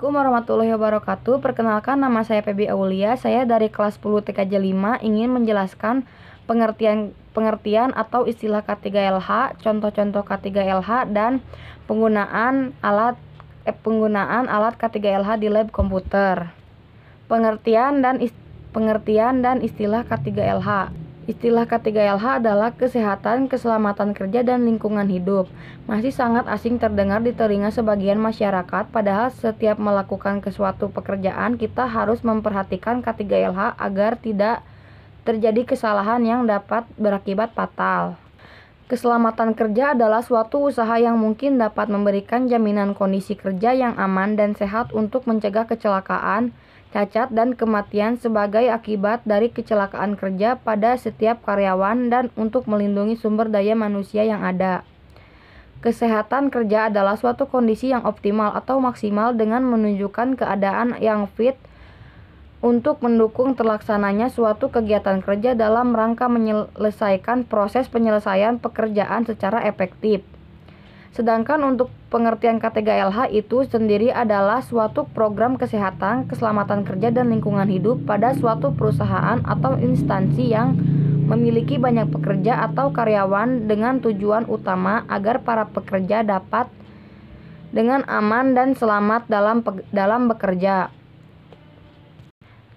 Assalamualaikum warahmatullahi wabarakatuh. Perkenalkan, nama saya Febi Aulia. Saya dari kelas 10 TKJ 5 ingin menjelaskan pengertian atau istilah K3LH, contoh-contoh K3LH dan penggunaan alat K3LH di lab komputer. Pengertian dan istilah K3LH. Istilah K3LH adalah kesehatan, keselamatan kerja, dan lingkungan hidup. Masih sangat asing terdengar di telinga sebagian masyarakat, padahal setiap melakukan suatu pekerjaan kita harus memperhatikan K3LH agar tidak terjadi kesalahan yang dapat berakibat fatal. Keselamatan kerja adalah suatu usaha yang mungkin dapat memberikan jaminan kondisi kerja yang aman dan sehat untuk mencegah kecelakaan, cacat, dan kematian sebagai akibat dari kecelakaan kerja pada setiap karyawan dan untuk melindungi sumber daya manusia yang ada. Kesehatan kerja adalah suatu kondisi yang optimal atau maksimal dengan menunjukkan keadaan yang fit untuk mendukung terlaksananya suatu kegiatan kerja dalam rangka menyelesaikan proses penyelesaian pekerjaan secara efektif. Sedangkan untuk pengertian K3LH itu sendiri adalah suatu program kesehatan, keselamatan kerja, dan lingkungan hidup pada suatu perusahaan atau instansi yang memiliki banyak pekerja atau karyawan dengan tujuan utama agar para pekerja dapat dengan aman dan selamat dalam bekerja.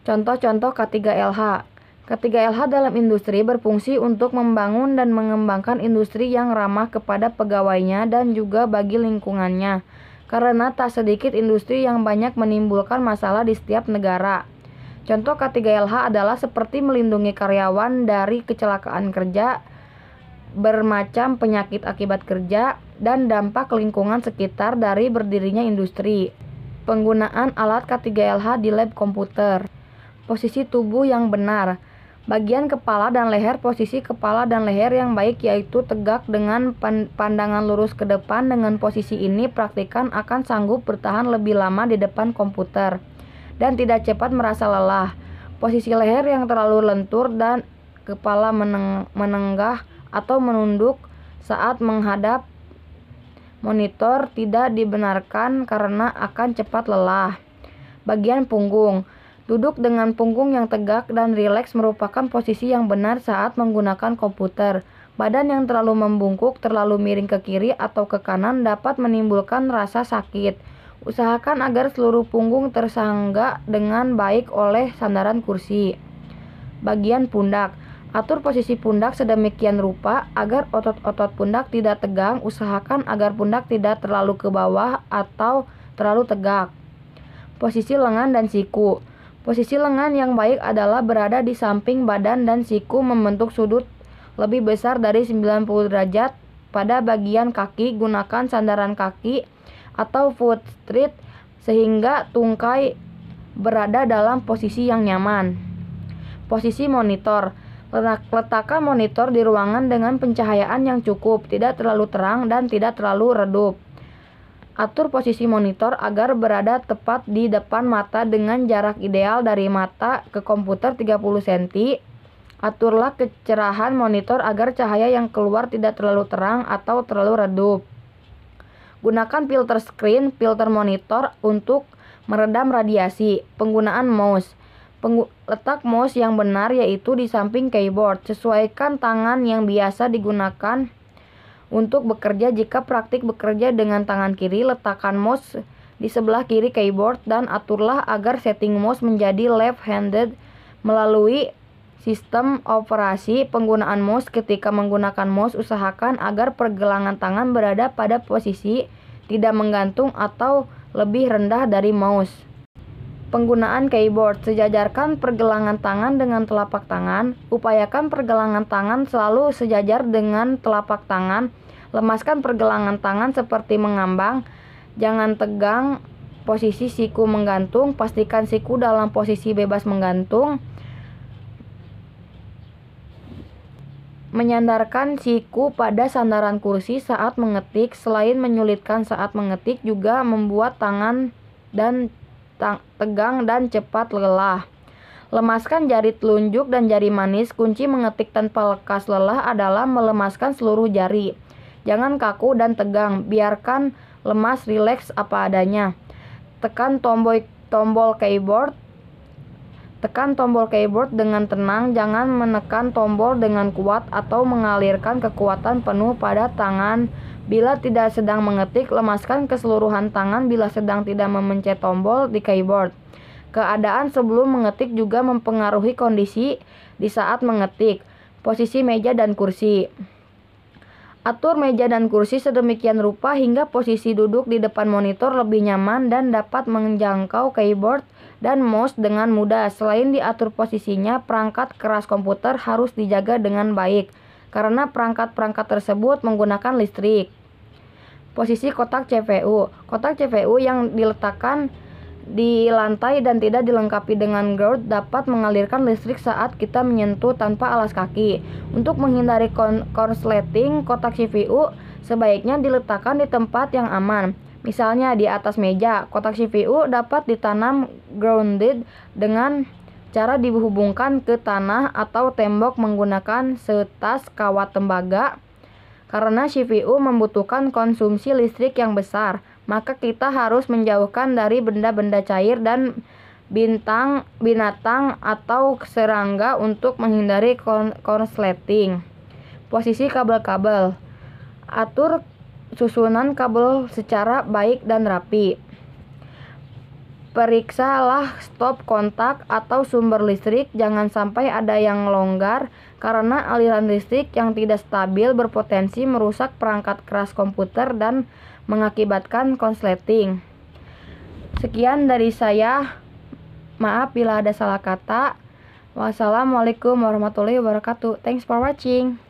Contoh-contoh K3LH. K3LH dalam industri berfungsi untuk membangun dan mengembangkan industri yang ramah kepada pegawainya dan juga bagi lingkungannya, karena tak sedikit industri yang banyak menimbulkan masalah di setiap negara. Contoh K3LH adalah seperti melindungi karyawan dari kecelakaan kerja, bermacam penyakit akibat kerja, dan dampak lingkungan sekitar dari berdirinya industri. Penggunaan alat K3LH di lab komputer. Posisi tubuh yang benar. Bagian kepala dan leher. Posisi kepala dan leher yang baik yaitu tegak dengan pandangan lurus ke depan. Dengan posisi ini praktikan akan sanggup bertahan lebih lama di depan komputer dan tidak cepat merasa lelah. Posisi leher yang terlalu lentur dan kepala menenggah atau menunduk saat menghadap monitor tidak dibenarkan karena akan cepat lelah. Bagian punggung. Duduk dengan punggung yang tegak dan rileks merupakan posisi yang benar saat menggunakan komputer. Badan yang terlalu membungkuk, terlalu miring ke kiri atau ke kanan dapat menimbulkan rasa sakit. Usahakan agar seluruh punggung tersangga dengan baik oleh sandaran kursi. Bagian pundak. Atur posisi pundak sedemikian rupa agar otot-otot pundak tidak tegang. Usahakan agar pundak tidak terlalu ke bawah atau terlalu tegak. Posisi lengan dan siku. Posisi lengan yang baik adalah berada di samping badan dan siku membentuk sudut lebih besar dari 90 derajat pada bagian kaki. Gunakan sandaran kaki atau foot straight sehingga tungkai berada dalam posisi yang nyaman. Posisi monitor. Letakkan monitor di ruangan dengan pencahayaan yang cukup, tidak terlalu terang dan tidak terlalu redup. Atur posisi monitor agar berada tepat di depan mata dengan jarak ideal dari mata ke komputer 30 cm. Aturlah kecerahan monitor agar cahaya yang keluar tidak terlalu terang atau terlalu redup. Gunakan filter screen, filter monitor untuk meredam radiasi. Penggunaan mouse. Letak mouse yang benar yaitu di samping keyboard. Sesuaikan tangan yang biasa digunakan untuk bekerja. Jika praktik bekerja dengan tangan kiri, letakkan mouse di sebelah kiri keyboard dan aturlah agar setting mouse menjadi left-handed melalui sistem operasi. Penggunaan mouse. Ketika menggunakan mouse, usahakan agar pergelangan tangan berada pada posisi tidak menggantung atau lebih rendah dari mouse. Penggunaan keyboard. Sejajarkan pergelangan tangan dengan telapak tangan. Upayakan pergelangan tangan selalu sejajar dengan telapak tangan. Lemaskan pergelangan tangan seperti mengambang. Jangan tegang posisi siku menggantung. Pastikan siku dalam posisi bebas menggantung. Menyandarkan siku pada sandaran kursi saat mengetik. Selain menyulitkan saat mengetik, juga membuat tangan dan tegang dan cepat lelah. Lemaskan jari telunjuk dan jari manis. Kunci mengetik tanpa lekas lelah adalah melemaskan seluruh jari. Jangan kaku dan tegang, biarkan lemas, rileks apa adanya. Tekan tombol keyboard. Tekan tombol keyboard dengan tenang, jangan menekan tombol dengan kuat atau mengalirkan kekuatan penuh pada tangan. Bila tidak sedang mengetik, lemaskan keseluruhan tangan bila sedang tidak memencet tombol di keyboard. Keadaan sebelum mengetik juga mempengaruhi kondisi di saat mengetik. Posisi meja dan kursi. Atur meja dan kursi sedemikian rupa hingga posisi duduk di depan monitor lebih nyaman dan dapat menjangkau keyboard dan mouse dengan mudah. Selain diatur posisinya, perangkat keras komputer harus dijaga dengan baik, karena perangkat-perangkat tersebut menggunakan listrik. Posisi kotak CPU. Kotak CPU yang diletakkan di lantai dan tidak dilengkapi dengan ground dapat mengalirkan listrik saat kita menyentuh tanpa alas kaki. Untuk menghindari korsleting, kotak CPU sebaiknya diletakkan di tempat yang aman. Misalnya di atas meja. Kotak CPU dapat ditanam grounded dengan cara dihubungkan ke tanah atau tembok menggunakan setas kawat tembaga. Karena CPU membutuhkan konsumsi listrik yang besar, maka kita harus menjauhkan dari benda-benda cair dan binatang atau serangga untuk menghindari korsleting. Posisi kabel-kabel. Atur susunan kabel secara baik dan rapi. Periksalah stop kontak atau sumber listrik, jangan sampai ada yang longgar karena aliran listrik yang tidak stabil berpotensi merusak perangkat keras komputer dan mengakibatkan korsleting. Sekian dari saya. Maaf bila ada salah kata. Wassalamualaikum warahmatullahi wabarakatuh. Thanks for watching.